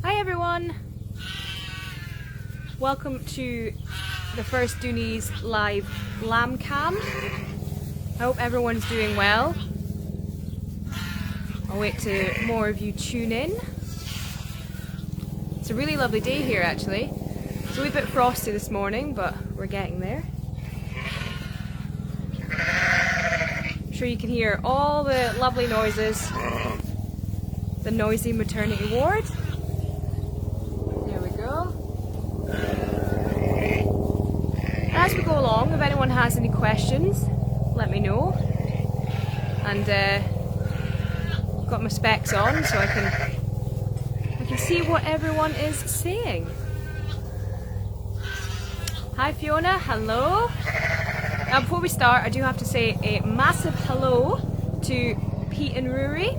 Hi everyone! Welcome to the first Dooney's live lamb cam. I hope everyone's doing well. I'll wait till more of you tune in. It's a really lovely day here actually. It's a wee bit frosty this morning, but we're getting there. I'm sure you can hear all the lovely noises. The noisy maternity ward. There we go. As we go along, if anyone has any questions, let me know. And got my specs on so I can see what everyone is saying. Hi Fiona, hello. Now before we start, I do have to say a massive hello to Pete and Rory,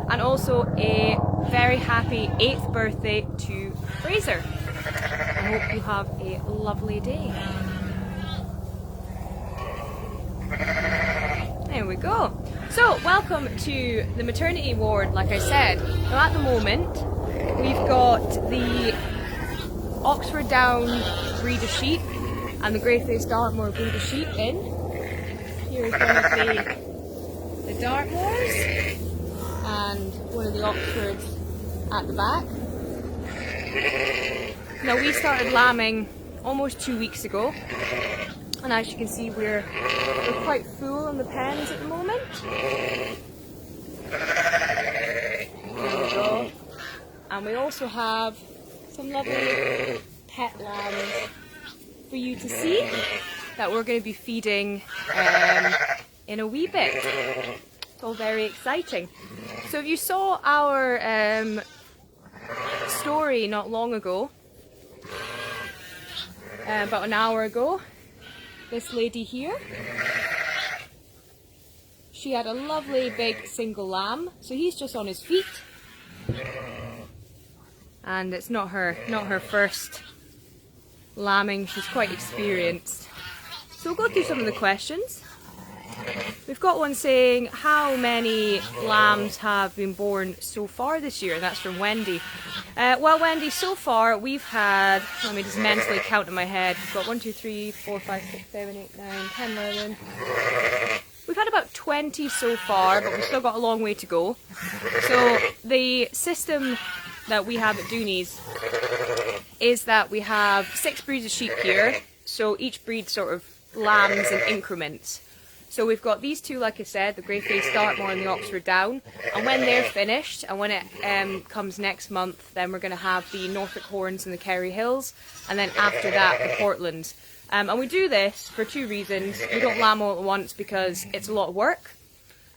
and also a very happy 8th birthday to Fraser. I hope you have a lovely day. There we go. So, welcome to the maternity ward, like I said. Now at the moment, we've got the Oxford Down breed of sheep and the grey-faced Dartmoor breed of sheep in. Here's one of the Dartmoors and one of the Oxfords at the back. Now we started lambing almost 2 weeks ago, and as you can see we're quite full in the pens at the moment. There we go. And we also have some lovely pet lambs for you to see that we're going to be feeding in a wee bit. It's all very exciting. So if you saw our story not long ago, about an hour ago, this lady here, she had a lovely big single lamb. So he's just on his feet, and it's not her first lambing. She's quite experienced. So we'll go through some of the questions. We've got one saying, how many lambs have been born so far this year? And that's from Wendy. Well, Wendy, so far we've had, let me just mentally count in my head. We've got 1, 2, 3, 4, 5, 6, 7, 8, 9, 10, 11. We've had about 20 so far, but we've still got a long way to go. So the system that we have at Dooney's is that we have 6 breeds of sheep here. So each breed sort of lambs in increments. So we've got these two, like I said, the grey-faced Dartmoor and the Oxford Down. And when they're finished, and when it comes next month, then we're going to have the Norfolk Horns and the Kerry Hills. And then after that, the Portlands. And we do this for 2 reasons. We don't lamb all at once because it's a lot of work.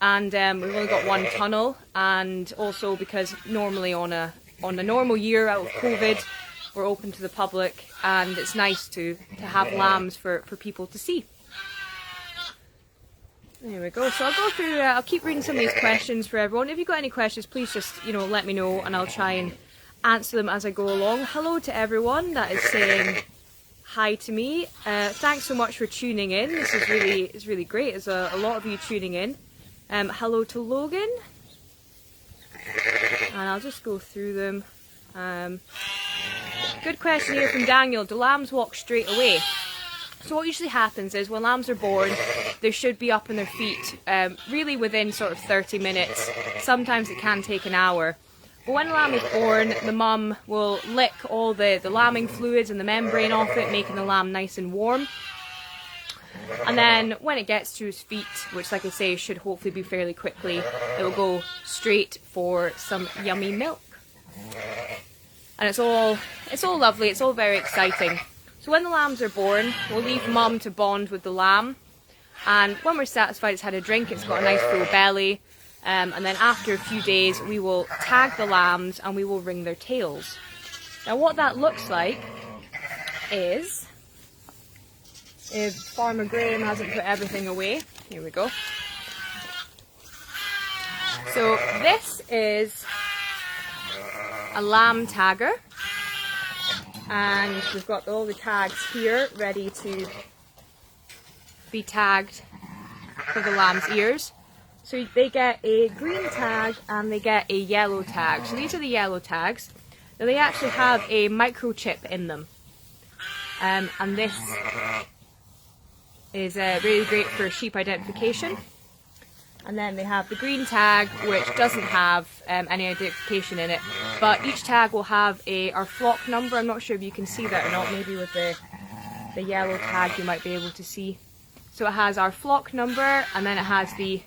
And we've only got 1 tunnel. And also because normally on a normal year out of COVID, we're open to the public. And it's nice to have lambs for people to see. There we go. So I'll go through, I'll keep reading some of these questions for everyone. If you've got any questions, please just, let me know and I'll try and answer them as I go along. Hello to everyone that is saying hi to me. Thanks so much for tuning in. This is really great. There's a lot of you tuning in. Hello to Logan. And I'll just go through them. Good question here from Daniel. Do lambs walk straight away? So what usually happens is when lambs are born, they should be up on their feet really within sort of 30 minutes. Sometimes it can take an hour. But when a lamb is born, the mum will lick all the lambing fluids and the membrane off it, making the lamb nice and warm. And then when it gets to his feet, which like I say should hopefully be fairly quickly, it will go straight for some yummy milk. And it's all lovely, it's all very exciting. So when the lambs are born, we'll leave mum to bond with the lamb, and when we're satisfied it's had a drink, it's got a nice full belly, and then after a few days we will tag the lambs and we will ring their tails. Now what that looks like is, if Farmer Graham hasn't put everything away, here we go. So this is a lamb tagger. And we've got all the tags here ready to be tagged for the lamb's ears. So they get a green tag and they get a yellow tag. So these are the yellow tags. Now they actually have a microchip in them, and this is really great for sheep identification. And then they have the green tag, which doesn't have any identification in it, but each tag will have our flock number. I'm not sure if you can see that or not, maybe with the yellow tag you might be able to see. So it has our flock number, and then it has the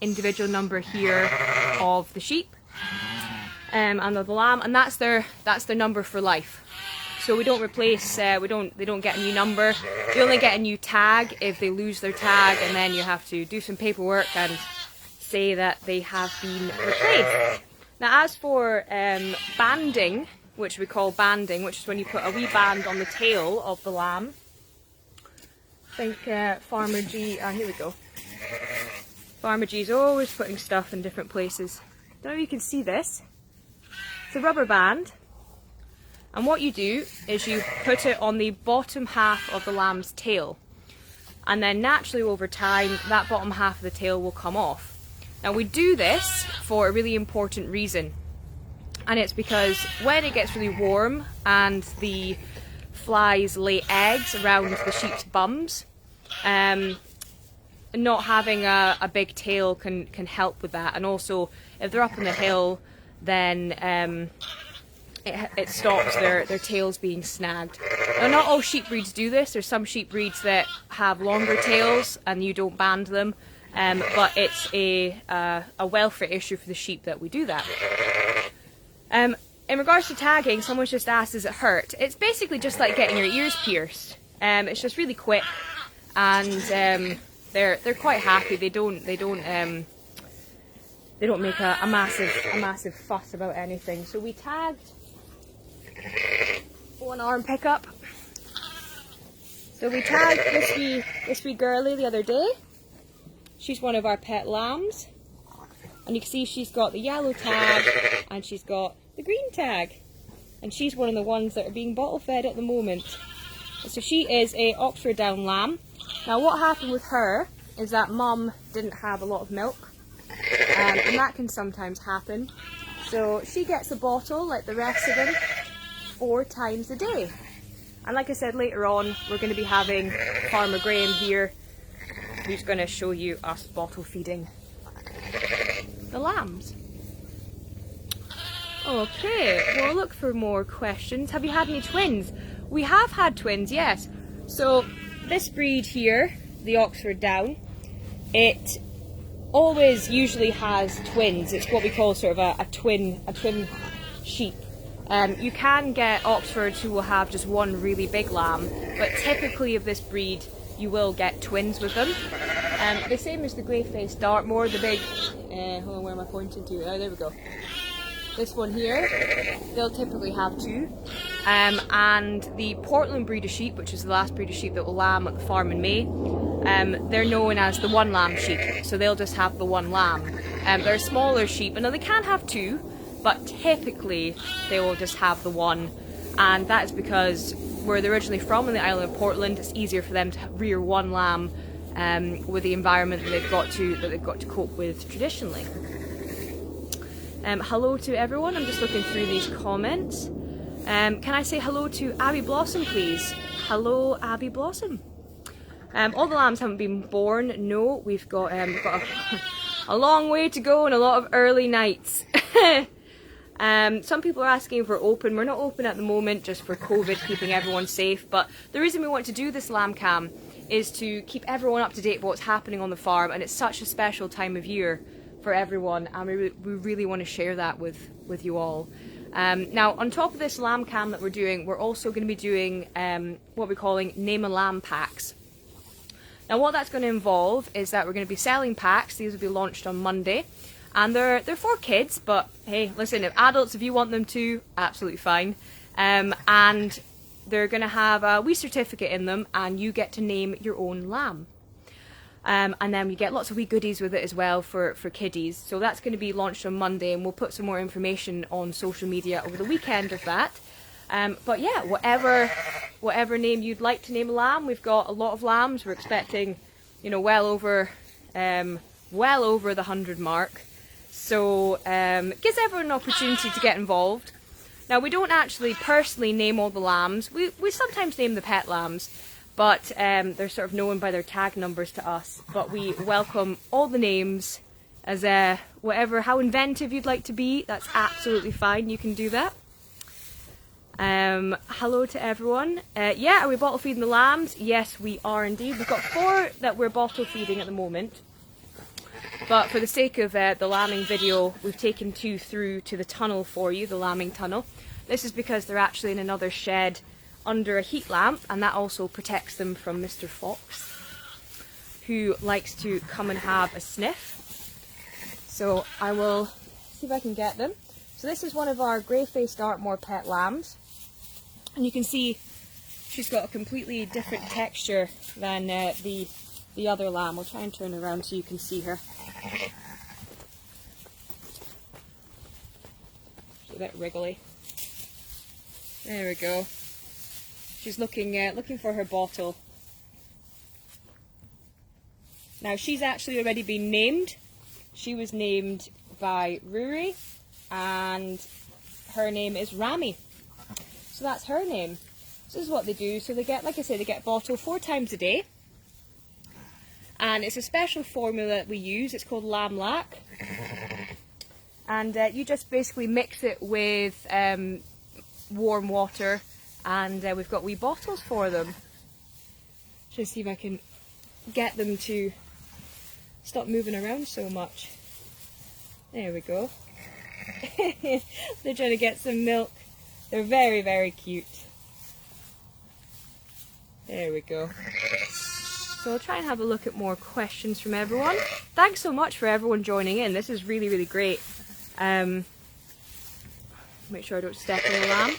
individual number here of the sheep and of the lamb, and that's their number for life. So we don't replace, they don't get a new number. They only get a new tag if they lose their tag, and then you have to do some paperwork and say that they have been replaced. Now as for banding, which we call banding, which is when you put a wee band on the tail of the lamb. I think Farmer G, here we go. Farmer G is always putting stuff in different places. Don't know if you can see this. It's a rubber band. And what you do is you put it on the bottom half of the lamb's tail. And then naturally over time, that bottom half of the tail will come off. Now we do this for a really important reason. And it's because when it gets really warm and the flies lay eggs around the sheep's bums, not having a big tail can help with that. And also, if they're up on the hill, then it stops their tails being snagged. Now, not all sheep breeds do this. There's some sheep breeds that have longer tails and you don't band them, but it's a welfare issue for the sheep that we do that. In regards to tagging, someone's just asked, does it hurt? It's basically just like getting your ears pierced. It's just really quick, and they're quite happy. They don't make a massive fuss about anything. So we tagged one arm pickup. So we tagged this wee girlie the other day. She's one of our pet lambs, and you can see she's got the yellow tag and she's got the green tag, and she's one of the ones that are being bottle fed at the moment. So she is a Oxford Down lamb. Now what happened with her is that mum didn't have a lot of milk, and that can sometimes happen. So she gets a bottle like the rest of them 4 times a day. And like I said, later on we're going to be having Farmer Graham here, who's going to show you us bottle feeding the lambs. Okay, we'll look for more questions. Have you had any twins? We have had twins, yes. So this breed here, the Oxford Down, it always usually has twins. It's what we call sort of a twin sheep. You can get Oxfords who will have just one really big lamb, but typically of this breed you will get twins with them. The same as the grey-faced Dartmoor, the big, hold on, where am I pointing to? Oh, there we go. This one here, they'll typically have 2. And the Portland breed of sheep, which is the last breed of sheep that will lamb at the farm in May, they're known as the one lamb sheep, so they'll just have the one lamb. They're smaller sheep, and now they can have 2, but typically they will just have the one, and that is because where they're originally from, in the island of Portland, it's easier for them to rear one lamb with the environment that they've got to cope with traditionally. Hello to everyone. I'm just looking through these comments. Can I say hello to Abby Blossom, please? Hello, Abby Blossom. All the lambs haven't been born. No, we've got a long way to go and a lot of early nights. Some people are asking if we're open. We're not open at the moment, just for COVID, keeping everyone safe. But the reason we want to do this lamb cam is to keep everyone up to date with what's happening on the farm, and it's such a special time of year for everyone, and we really want to share that with you all. Now, on top of this lamb cam that we're doing, we're also going to be doing what we're calling Name a Lamb packs. Now, what that's going to involve is that we're going to be selling packs. These will be launched on Monday, and they're for kids, but hey, listen, if adults, if you want them to, absolutely fine. And they're going to have a wee certificate in them, and you get to name your own lamb. And then we get lots of wee goodies with it as well for kiddies. So that's going to be launched on Monday, and we'll put some more information on social media over the weekend of that. But yeah, whatever name you'd like to name a lamb, we've got a lot of lambs. We're expecting, well over the 100 mark. So gives everyone an opportunity to get involved. Now, we don't actually personally name all the lambs. We sometimes name the pet lambs, but they're sort of known by their tag numbers to us. But we welcome all the names as how inventive you'd like to be. That's absolutely fine. You can do that. Hello to everyone. Yeah, are we bottle feeding the lambs? Yes, we are indeed. We've got 4 that we're bottle feeding at the moment. But for the sake of the lambing video, we've taken 2 through to the tunnel for you, the lambing tunnel. This is because they're actually in another shed under a heat lamp, and that also protects them from Mr. Fox, who likes to come and have a sniff. So I will see if I can get them. So this is one of our grey-faced Dartmoor pet lambs. And you can see she's got a completely different texture than the other lamb. I'll try and turn around so you can see her. She's a bit wriggly. There we go. She's looking for her bottle. Now she's actually already been named. She was named by Ruri, and her name is Rami. So that's her name. So this is what they do. So they get, like I say, they get bottled 4 times a day. And it's a special formula that we use. It's called lamb lac. And you just basically mix it with warm water, and we've got wee bottles for them. Just see if I can get them to stop moving around so much. There we go. They're trying to get some milk. They're very, very cute. There we go. So I'll try and have a look at more questions from everyone. Thanks so much for everyone joining in. This is really, really great. Make sure I don't step on the lamb.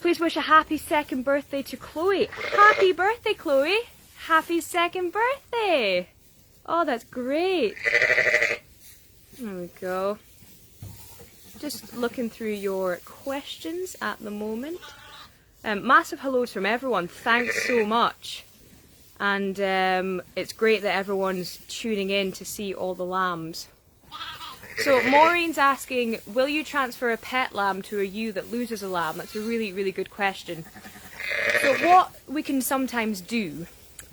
Please wish a happy 2nd birthday to Chloe. Happy birthday, Chloe! Happy 2nd birthday! Oh, that's great. There we go. Just looking through your questions at the moment. Massive hellos from everyone. Thanks so much. And it's great that everyone's tuning in to see all the lambs. So Maureen's asking, will you transfer a pet lamb to a ewe that loses a lamb? That's a really, really good question. So what we can sometimes do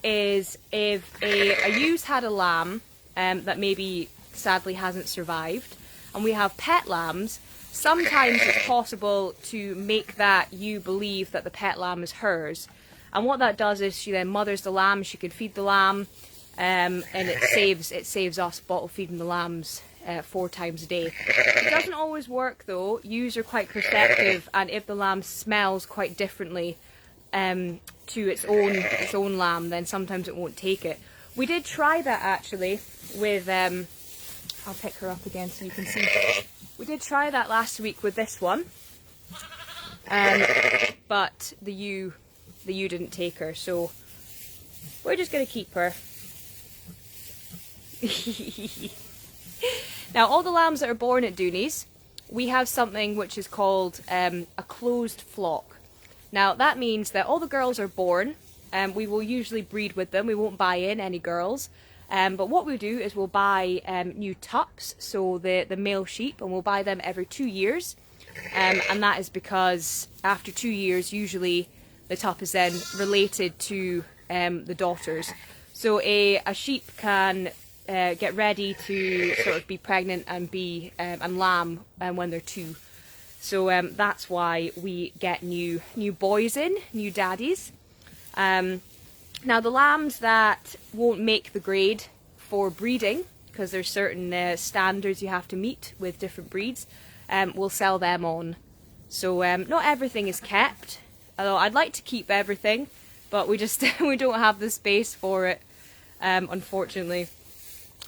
is, if a ewe's had a lamb that maybe sadly hasn't survived, and we have pet lambs, sometimes it's possible to make that ewe believe that the pet lamb is hers. And what that does is she then mothers the lamb, she can feed the lamb, and it saves us bottle feeding the lambs 4 times a day. It doesn't always work though. Ewes are quite perceptive, and if the lamb smells quite differently to its own lamb, then sometimes it won't take it. We did try that actually with I'll pick her up again so you can see. We did try that last week with this one, but the ewe didn't take her, so we're just going to keep her. Now, all the lambs that are born at Dooney's, we have something which is called a closed flock. Now, that means that all the girls are born, and we will usually breed with them. We won't buy in any girls. But what we do is we'll buy new tups, so the male sheep, and we'll buy them every 2 years. And that is because after 2 years, usually the tup is then related to the daughters. So a sheep can get ready to sort of be pregnant and be and lamb when they're 2. So that's why we get new boys in, new daddies. Now the lambs that won't make the grade for breeding, because there's certain standards you have to meet with different breeds, we'll sell them on. So not everything is kept, although I'd like to keep everything, but we just we don't have the space for it, unfortunately.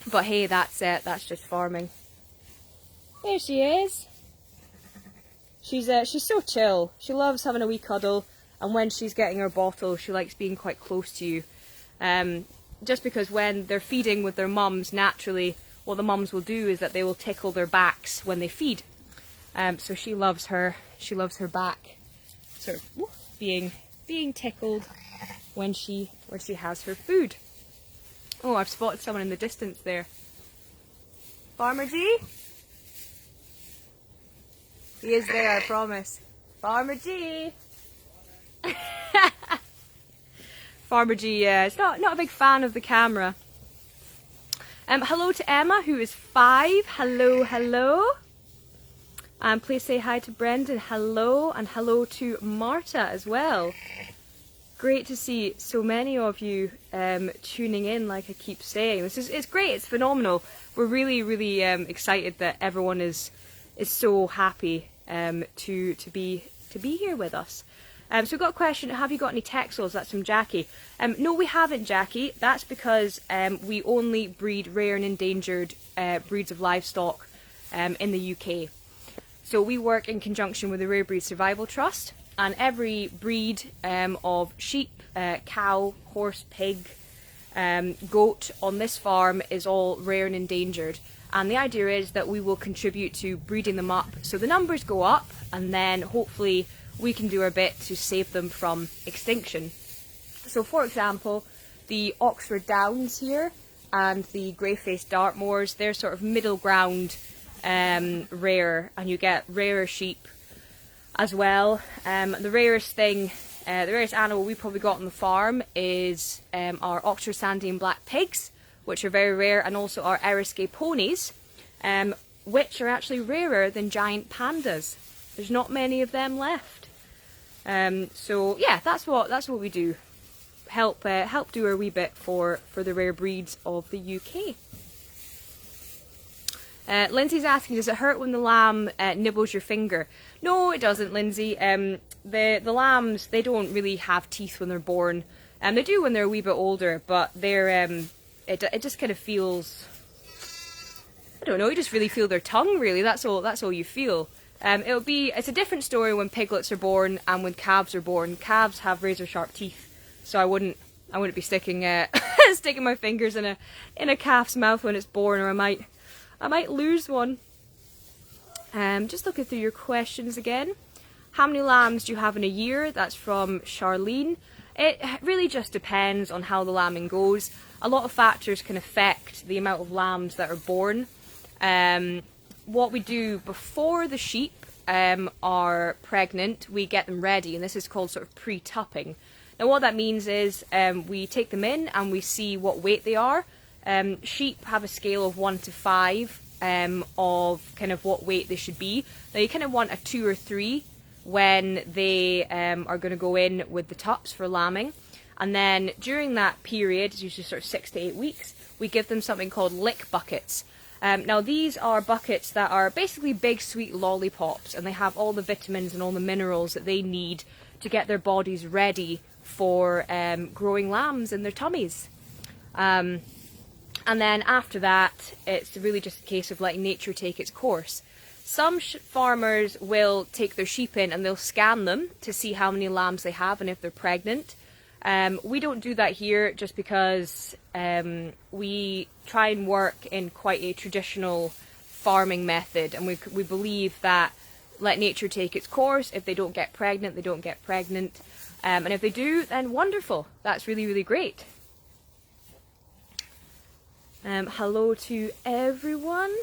But hey, that's just farming. There she is. She's so chill. She loves having a wee cuddle, and when she's getting her bottle, she likes being quite close to you. Just because when they're feeding with their mums, naturally, what the mums will do is that they will tickle their backs when they feed. So she loves her back, sort of being tickled when she has her food. Oh, I've spotted someone in the distance there. Farmer G? He is there, I promise. Farmer G. Farmer G, yeah, is not a big fan of the camera. Hello to Emma, who is 5. Hello, hello. Please say hi to Brendan. Hello, and hello to Marta as well. Great to see so many of you tuning in, like I keep saying. It's great, it's phenomenal. We're really, really excited that everyone is so happy to be here with us. So we've got a question, have you got any Texels? That's from Jackie. No, we haven't, Jackie. That's because we only breed rare and endangered breeds of livestock in the UK. So we work in conjunction with the Rare Breed Survival Trust, and every breed of sheep, cow, horse, pig, goat on this farm is all rare and endangered. And the idea is that we will contribute to breeding them up so the numbers go up, and then hopefully we can do our bit to save them from extinction. So for example, the Oxford Downs here and the grey-faced Dartmoors, they're sort of middle ground rare, and you get rarer sheep as well. The rarest thing, the rarest animal we probably got on the farm is our Oxford Sandy and Black pigs, which are very rare, and also our Eriskay ponies, which are actually rarer than giant pandas. There's not many of them left. So yeah, that's what we do. Help do our wee bit for the rare breeds of the UK. Lindsay's asking, does it hurt when the lamb nibbles your finger? No, it doesn't, Lindsay. The lambs, they don't really have teeth when they're born. They do when they're a wee bit older, but they're it just kind of feels, I don't know, you just really feel their tongue, really. That's all you feel. It's a different story when piglets are born and when calves are born. Calves have razor sharp teeth, so I wouldn't be sticking sticking my fingers in a calf's mouth when it's born, or I might lose one. Just looking through your questions again. How many lambs do you have in a year? That's from Charlene. It really just depends on how the lambing goes. A lot of factors can affect the amount of lambs that are born. What we do before the sheep are pregnant, we get them ready, and this is called sort of pre-tupping. Now what that means is we take them in and we see what weight they are. Sheep have a scale of 1 to 5 of kind of what weight they should be. Now you kind of want a 2 or 3 when they are going to go in with the tups for lambing. And then during that period, it's usually sort of 6 to 8 weeks, we give them something called lick buckets. Now these are buckets that are basically big sweet lollipops, and they have all the vitamins and all the minerals that they need to get their bodies ready for growing lambs in their tummies. And then after that, it's really just a case of letting nature take its course. Some farmers will take their sheep in and they'll scan them to see how many lambs they have and if they're pregnant. We don't do that here just because we try and work in quite a traditional farming method, and we believe that let nature take its course. If they don't get pregnant, they don't get pregnant. And if they do, then wonderful. That's really, really great. Hello to everyone.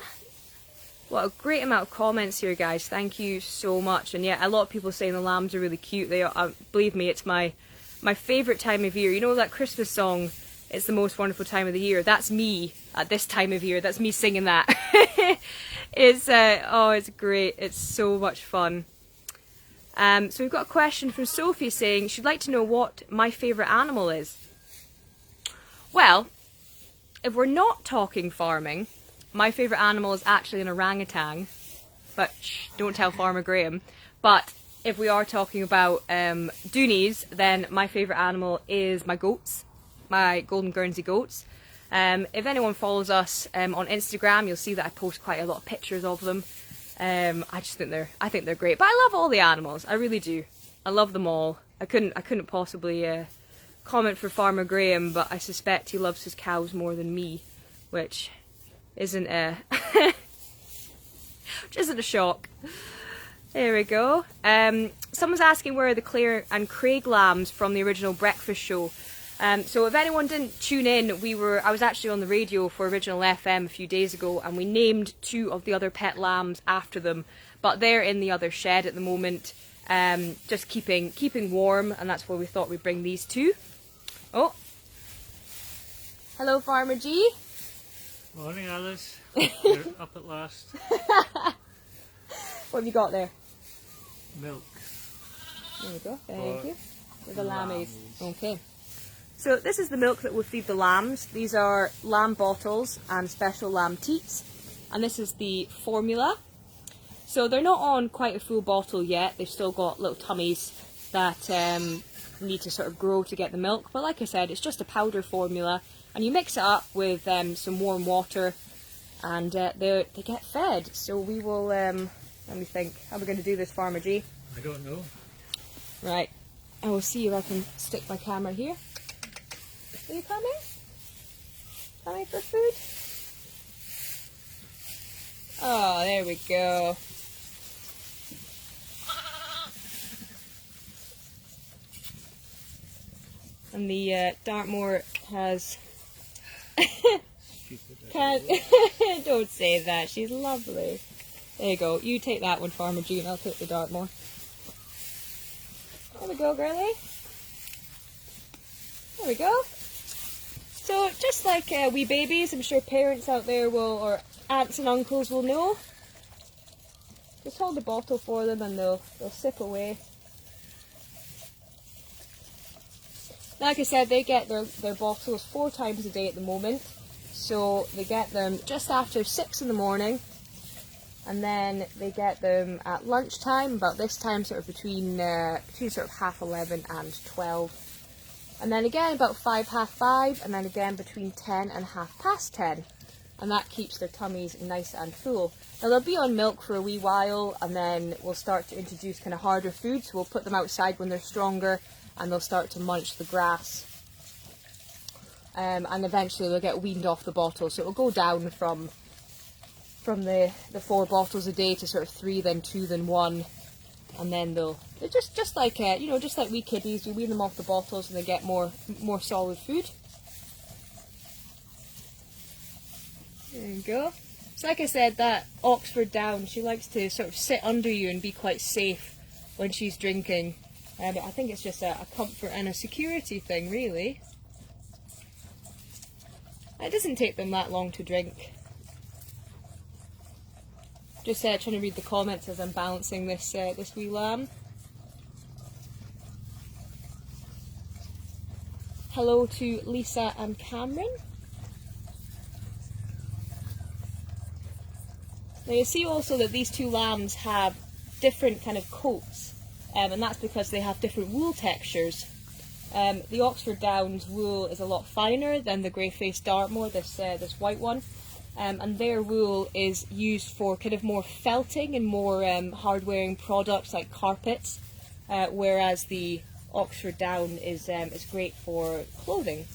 What a great amount of comments here, guys. Thank you so much. And yeah, a lot of people saying the lambs are really cute. They are, believe me, it's my favourite time of year. You know that Christmas song, it's the most wonderful time of the year? That's me at this time of year. That's me singing that. It's great. It's so much fun. So we've got a question from Sophie saying she'd like to know what my favourite animal is. Well, if we're not talking farming, my favourite animal is actually an orangutan. But shh, don't tell Farmer Graham. But if we are talking about Doonies, then my favourite animal is my goats, my Golden Guernsey goats. If anyone follows us on Instagram, you'll see that I post quite a lot of pictures of them. I think they're great. But I love all the animals. I really do. I love them all. I couldn't possibly comment for Farmer Graham, but I suspect he loves his cows more than me, which isn't a shock. There we go. Someone's asking where are the Clare and Craig lambs from the original breakfast show. So if anyone didn't tune in, I was actually on the radio for Original FM a few days ago, and we named 2 of the other pet lambs after them, but they're in the other shed at the moment, just keeping warm, and that's where we thought we'd bring these 2. Oh, hello Farmer G. Morning Alice, you're up at last. What have you got there? Milk. There we go, thank you. For the lammies. Okay. So this is the milk that we'll feed the lambs. These are lamb bottles and special lamb teats. And this is the formula. So they're not on quite a full bottle yet. They've still got little tummies that need to sort of grow to get the milk. But like I said, it's just a powder formula. And you mix it up with some warm water and they get fed. So we will, let me think, how are we going to do this, Farmer G? I don't know. Right, I will see if I can stick my camera here. Are you coming? Coming for food? Oh, there we go. And the Dartmoor has... Can't... Don't say that, she's lovely. There you go, you take that one, Farmer G, and I'll take the Dartmoor. There we go, girlie. There we go. So just like wee babies, I'm sure parents out there will, or aunts and uncles will know. Just hold the bottle for them and they'll sip away. Like I said, they get their bottles 4 times a day at the moment. So they get them just after 6 in the morning. And then they get them at lunchtime, about this time sort of between sort of 11:30 and 12. And then again about 5, 5:30, and then again between 10 and 10:30. And that keeps their tummies nice and full. Now they'll be on milk for a wee while, and then we'll start to introduce kind of harder food. So we'll put them outside when they're stronger, and they'll start to munch the grass. And eventually they'll get weaned off the bottle. So it'll go down from the 4 bottles a day to sort of 3, then 2, then 1. And then they're just like just like wee kiddies, you wean them off the bottles and they get more solid food. There you go. So like I said, that Oxford Down, she likes to sort of sit under you and be quite safe when she's drinking. But I think it's just a comfort and a security thing, really. It doesn't take them that long to drink. Just trying to read the comments as I'm balancing this wee lamb. Hello to Lisa and Cameron. Now you see also that these 2 lambs have different kind of coats, and that's because they have different wool textures. The Oxford Downs wool is a lot finer than the grey-faced Dartmoor, this white one. And their wool is used for kind of more felting and more hard-wearing products like carpets, whereas the Oxford Down is great for clothing.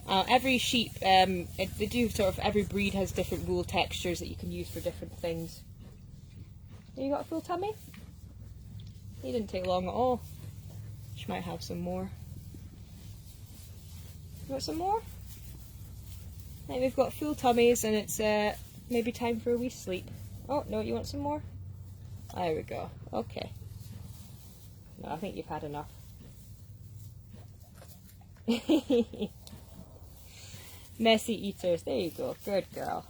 Every sheep, every breed has different wool textures that you can use for different things. You got a full tummy? He didn't take long at all. She might have some more. You got some more? Right, we've got full tummies and it's maybe time for a wee sleep. Oh, no, you want some more? There we go. Okay. No, I think you've had enough. Messy eaters. There you go. Good girl.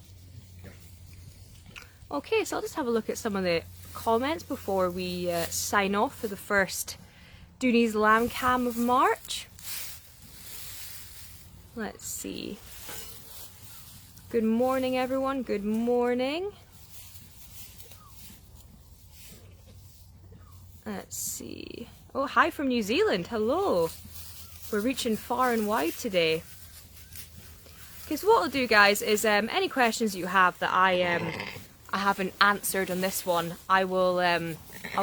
Okay, so I'll just have a look at some of the comments before we sign off for the first Dooney's Lamb Cam of March. Let's see. Good morning, everyone. Good morning. Let's see. Oh, hi from New Zealand. Hello. We're reaching far and wide today. Okay, so what I'll do, guys, is any questions you have that I haven't answered on this one, I'll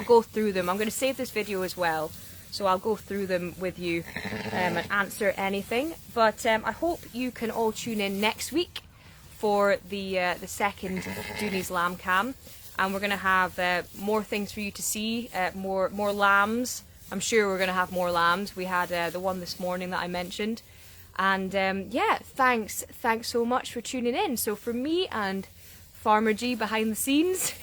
go through them. I'm going to save this video as well, so I'll go through them with you and answer anything. But I hope you can all tune in next week for the second Dooney's Lamb Cam, and we're going to have more things for you to see, more lambs. I'm sure we're going to have more lambs. We had the one this morning that I mentioned. And yeah, thanks so much for tuning in. So from me and Farmer G behind the scenes,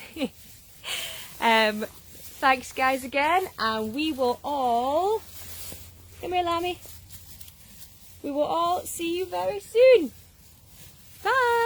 thanks guys again, and we will all, come here Lammy, we will all see you very soon. Bye!